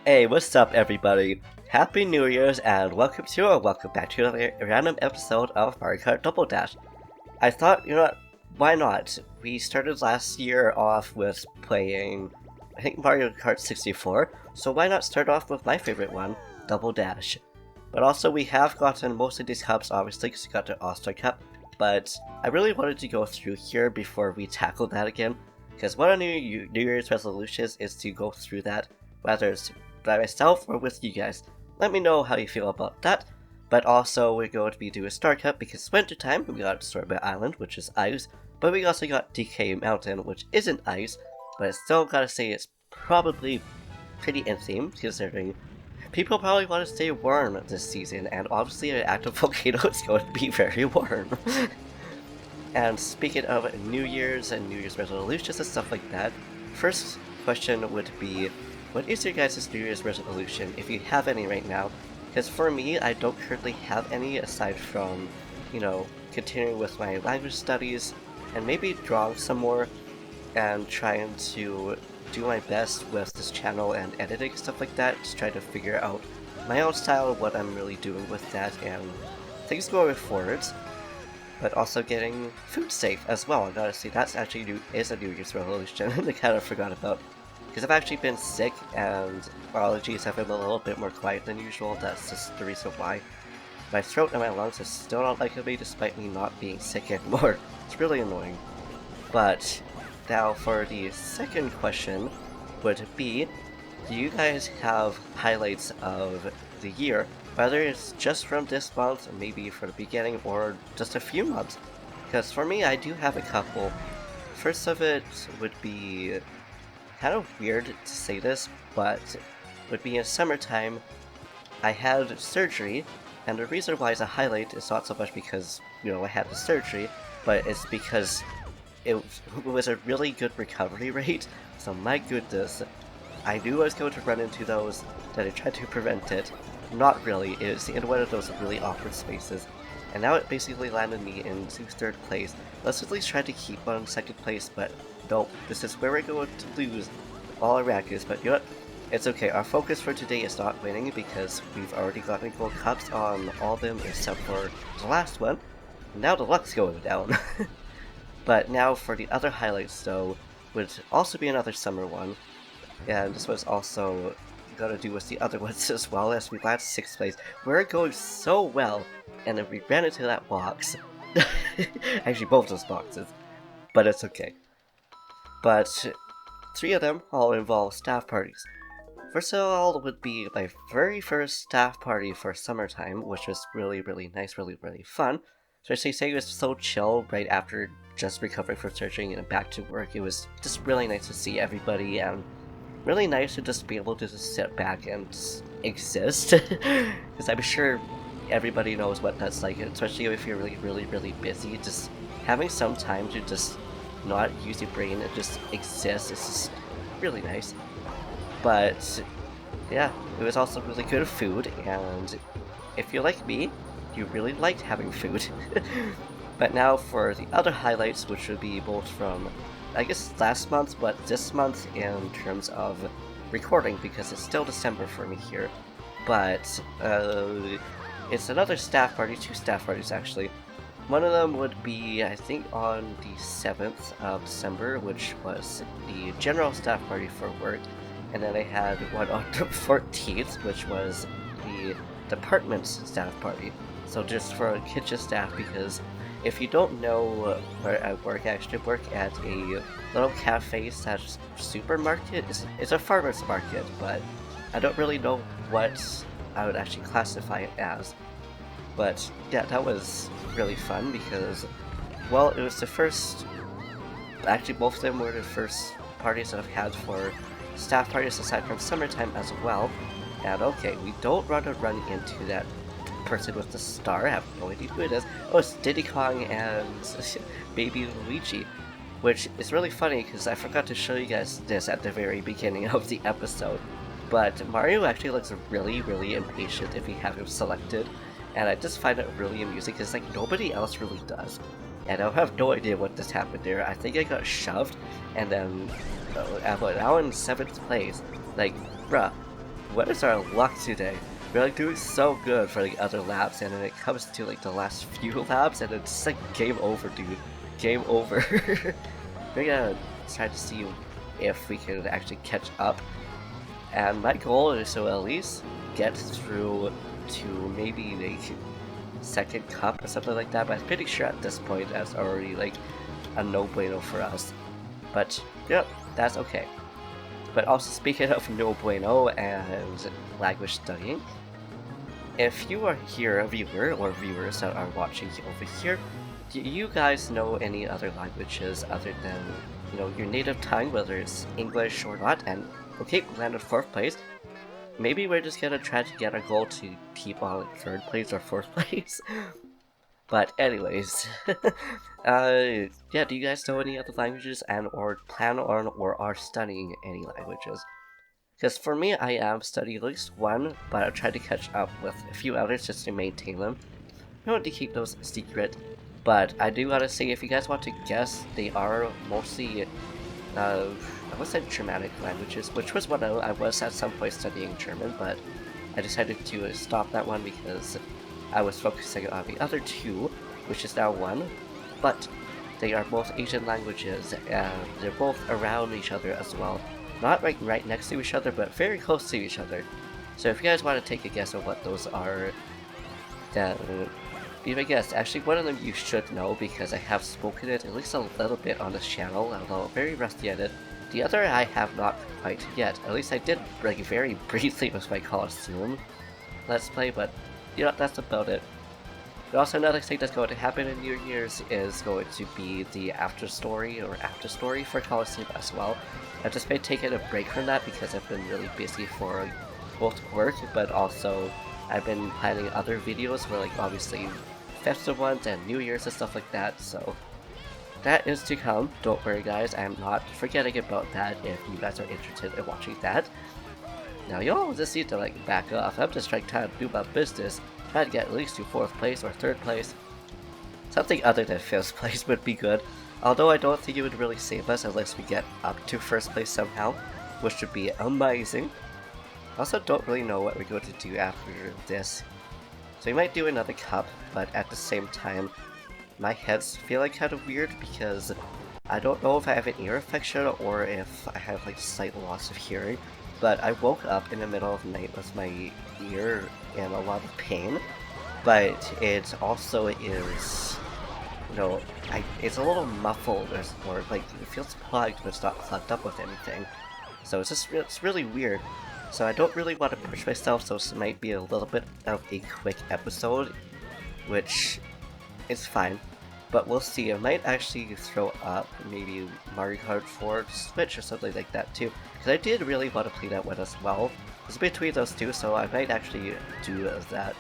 Hey, what's up, everybody? Happy New Year's and welcome back to another random episode of Mario Kart Double Dash. I thought, you know what, why not? We started last year off with playing, I think, Mario Kart 64, so why not start off with my favorite one, Double Dash? But also, we have gotten most of these cups, obviously, because we got the All-Star Cup, but I really wanted to go through here before we tackle that again, because one of New Year's resolutions is to go through that, whether it's by myself or with you guys. Let me know how you feel about that. But also, we're going to be doing a Star Cup because it's winter time. We got Sherbet Island, which is ice, but we also got DK Mountain, which isn't ice, but I still gotta say it's probably pretty in theme, considering people probably want to stay warm this season, and obviously an active volcano is going to be very warm. And speaking of New Year's and New Year's resolutions and stuff like that, first question would be, what is your guys' New Year's resolution, if you have any right now? Because for me, I don't currently have any aside from, continuing with my language studies and maybe drawing some more and trying to do my best with this channel and editing, stuff like that, just trying to figure out my own style, what I'm really doing with that, and things going forwards. But also getting food safe as well. I gotta say, that's actually is a New Year's resolution I kind of forgot about. Because I've actually been sick and my allergies have been a little bit more quiet than usual. That's just the reason why. My throat and my lungs are still not liking me despite me not being sick anymore. It's really annoying. But now for the second question would be, do you guys have highlights of the year? Whether it's just from this month, maybe for the beginning, or just a few months. Because for me, I do have a couple. First of it would be kind of weird to say this, but would be in summertime. I had surgery, and the reason why it's a highlight is not so much because, I had the surgery, but it's because it was a really good recovery rate, so my goodness, I knew I was going to run into those, that I tried to prevent it. Not really, it was in one of those really awkward spaces, and now it basically landed me into third place. Let's at least try to keep on second place, but nope, this is where we're going to lose all our rankings, but you know what? It's okay, our focus for today is not winning because we've already gotten gold cups on all of them except for the last one. Now the luck's going down. But now for the other highlights though, would also be another summer one, and this was also got to do with the other ones as well, as we landed 6th place. We're going so well, and then we ran into that box. Actually, both those boxes, but it's okay. But 3 of them all involve staff parties. First of all would be my very first staff party for summertime, which was really, really nice, really, really fun. Especially saying it was so chill right after just recovering from surgery and back to work. It was just really nice to see everybody, and really nice to just be able to just sit back and just exist. Because I'm sure everybody knows what that's like, especially if you're really, really, really busy. Just having some time to just not use your brain and just exist is just really nice. But yeah, it was also really good food, and if you're like me, you really liked having food. But now for the other highlights, which would be both from, I guess, last month, but this month in terms of recording, because it's still December for me here. But it's another staff party, 2 staff parties actually. One of them would be, I think, on the 7th of December, which was the general staff party for work. And then I had one on the 14th, which was the department's staff party. So just for kitchen staff, because if you don't know where I work, I actually work at a little cafe slash supermarket. It's a farmer's market, but I don't really know what I would actually classify it as. But yeah, that was really fun because, well, it was the first, actually both of them were the first parties that I've had for staff parties aside from summertime as well. And okay, we don't want to run into that person with the star. I have no idea who it is. Oh, it's Diddy Kong and Baby Luigi, which is really funny because I forgot to show you guys this at the very beginning of the episode. But Mario actually looks really, really impatient if you have him selected, and I just find it really amusing because like nobody else really does. And I have no idea what just happened there. I think I got shoved, and then I'm now in 7th place. Like, bruh, what is our luck today? We're like doing so good for like other laps, and then it comes to like the last few laps, and it's like game over, dude. Game over. We're gonna try to see if we can actually catch up. And my goal is to at least get through to maybe like second cup or something like that. But I'm pretty sure at this point that's already like a no bueno for us. But yep, that's okay. But also speaking of no bueno and language studying, if you are here, a viewer or viewers that are watching over here, do you guys know any other languages other than, you know, your native tongue, whether it's English or not? And okay, we landed 4th place. Maybe we're just gonna try to get our goal to keep on 3rd place or 4th place. But anyways, yeah, do you guys know any other languages and or plan on or are studying any languages? Because for me, I am studying at least one, but I'll try to catch up with a few others just to maintain them. I want to keep those secret, but I do want to say, if you guys want to guess, they are mostly, I would say Germanic languages, which was what I was at some point studying German, but I decided to stop that one because I was focusing on the other 2, which is now 1, but they are both Asian languages, and they're both around each other as well. Not right next to each other, but very close to each other. So if you guys want to take a guess of what those are, then leave a guess. Actually, one of them you should know because I have spoken it at least a little bit on this channel, although very rusty at it. The other I have not quite yet. At least I did like very briefly with my Colosseum Let's Play, but you know, that's about it. But also another thing that's going to happen in New Year's is going to be the after story for Colosseum as well. I've just been taking a break from that because I've been really busy for both work, but also I've been planning other videos for like obviously festive ones and New Year's and stuff like that, so that is to come. Don't worry guys, I'm not forgetting about that if you guys are interested in watching that. Now y'all just need to like back off. I'm just trying to do my business, trying to get at least to 4th place or 3rd place. Something other than 5th place would be good. Although I don't think it would really save us unless we get up to 1st place somehow, which would be amazing. Also don't really know what we're going to do after this. So we might do another cup, but at the same time, my head's feeling kind of weird because I don't know if I have an ear infection or if I have like slight loss of hearing. But I woke up in the middle of the night with my ear in a lot of pain, but it also is, you know, it's a little muffled or like it feels plugged but it's not plugged up with anything. So it's really weird. So I don't really want to push myself, so this might be a little bit of a quick episode, which is fine. But we'll see. I might actually throw up maybe Mario Kart 4 Switch or something like that too, because I did really want to play that one as well. It's between those two, so I might actually do that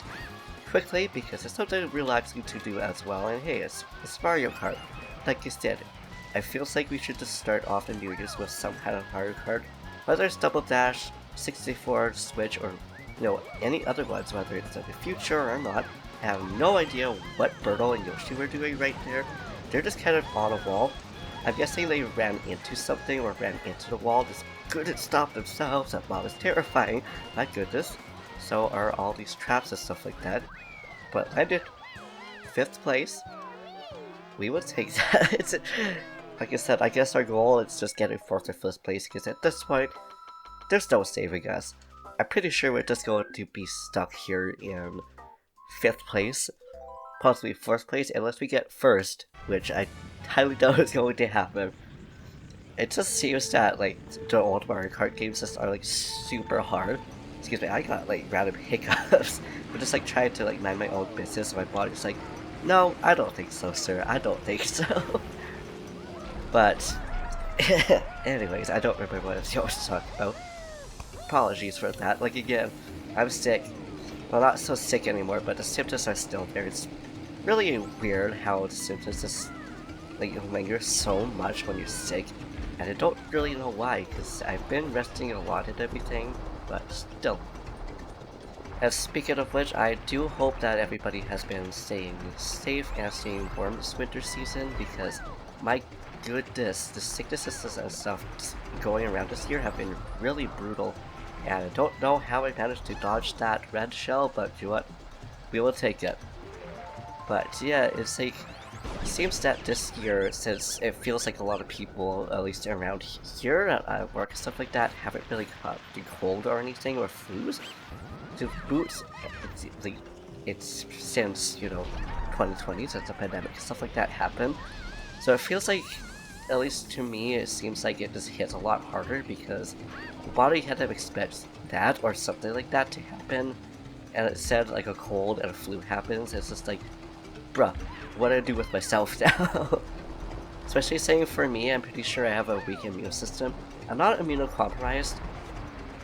quickly because it's something relaxing to do as well. And hey, it's Mario Kart. Like I said, I feel like we should just start off the New Year's with some kind of Mario Kart, whether it's Double Dash, 64, Switch, or you know, any other ones, whether it's in the future or not. I have no idea what Birdo and Yoshi were doing right there. They're just kind of on a wall. I'm guessing they ran into something or ran into the wall. Just couldn't stop themselves. That wall was terrifying. My goodness. So are all these traps and stuff like that. But landed 5th place. We will take that. Like I said, I guess our goal is just getting 4th or 5th place because at this point, there's no saving us. I'm pretty sure we're just going to be stuck here in 5th place, possibly 4th place, unless we get 1st, which I highly doubt is going to happen. It just seems that like the old Mario Kart games just are like super hard. Excuse me, I got like random hiccups. I'm just like trying to like mind my own business, and my body's like, no, I don't think so, sir. I don't think so. But anyways, I don't remember what I was going to talk about. Apologies for that. Like again, I'm sick. Well, not so sick anymore, but the symptoms are still there. It's really weird how the symptoms just like linger so much when you're sick, and I don't really know why, because I've been resting a lot and everything, but still. And speaking of which, I do hope that everybody has been staying safe and staying warm this winter season, because my goodness, the sicknesses and stuff going around this year have been really brutal. And I don't know how I managed to dodge that red shell, but you know what? We will take it. But yeah, it's like, it seems that this year, since it feels like a lot of people, at least around here at work and stuff like that, haven't really caught the cold or anything, or flus. The boots, it's since, 2020, since the pandemic and stuff like that happened. So it feels like, at least to me, it seems like it just hits a lot harder because the body had to expect that or something like that to happen. And it said like a cold and a flu happens, it's just like, bruh, what do I do with myself now? Especially saying for me, I'm pretty sure I have a weak immune system. I'm not immunocompromised.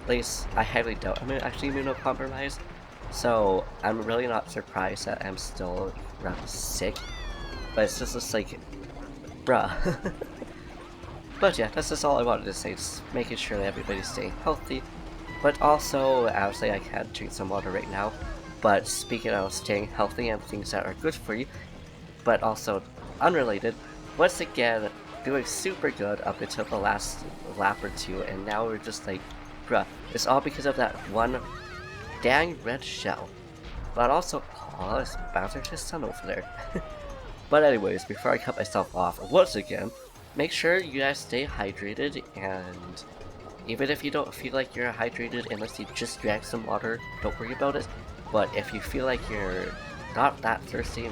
At least, I highly doubt I'm actually immunocompromised. So, I'm really not surprised that I'm still rather sick. But it's just like, bruh. But yeah, that's just all I wanted to say, just making sure that everybody's staying healthy. But also, obviously I can't drink some water right now. But speaking of staying healthy and things that are good for you, but also unrelated, once again, doing super good up until the last lap or two, and now we're just like, bruh, it's all because of that one dang red shell. But also, oh, it's Bowser his son over there. But anyways, before I cut myself off, once again, make sure you guys stay hydrated, and even if you don't feel like you're hydrated unless you just drank some water, don't worry about it. But if you feel like you're not that thirsty,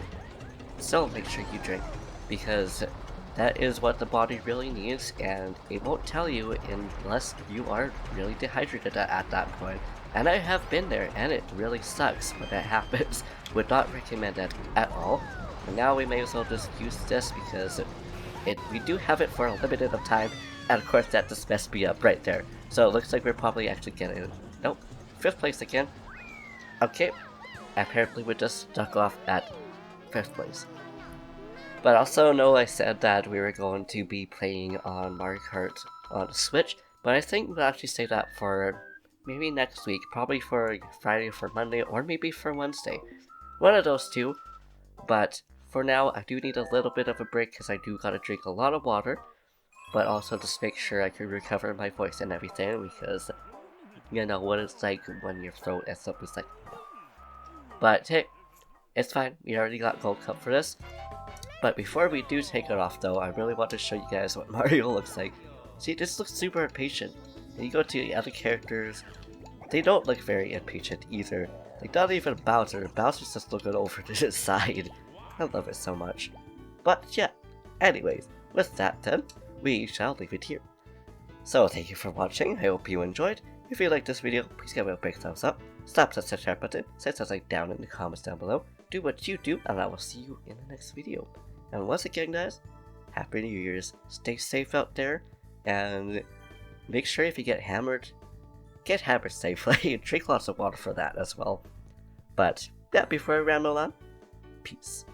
still make sure you drink, because that is what the body really needs, and it won't tell you unless you are really dehydrated at that point. And I have been there, and it really sucks when that happens. Would not recommend it at all. And now we may as well just use this because we do have it for a limited of time, and of course that just messed me up right there. So it looks like we're probably actually getting, nope, 5th place again. Okay, apparently we just stuck off at 5th place. But also know I said that we were going to be playing on Mario Kart on the Switch, but I think we'll actually say that for maybe next week, probably for Friday, for Monday, or maybe for Wednesday. One of those two. But for now, I do need a little bit of a break because I do gotta drink a lot of water, but also just make sure I can recover my voice and everything, because you know what it's like when your throat is up, it's like. But hey, it's fine, we already got Gold Cup for this. But before we do take it off though, I really want to show you guys what Mario looks like. See, this looks super impatient. And you go to the other characters, they don't look very impatient either. Like, not even Bowser. Bowser's just looking over to his side. I love it so much. But yeah, anyways, with that then, we shall leave it here. So thank you for watching, I hope you enjoyed. If you liked this video, please give it a big thumbs up. Slap that subscribe button, set that like down in the comments down below. Do what you do, and I will see you in the next video. And once again guys, Happy New Year's, stay safe out there, and make sure if you get hammered safely. Drink lots of water for that as well. But yeah, before I ramble on, peace.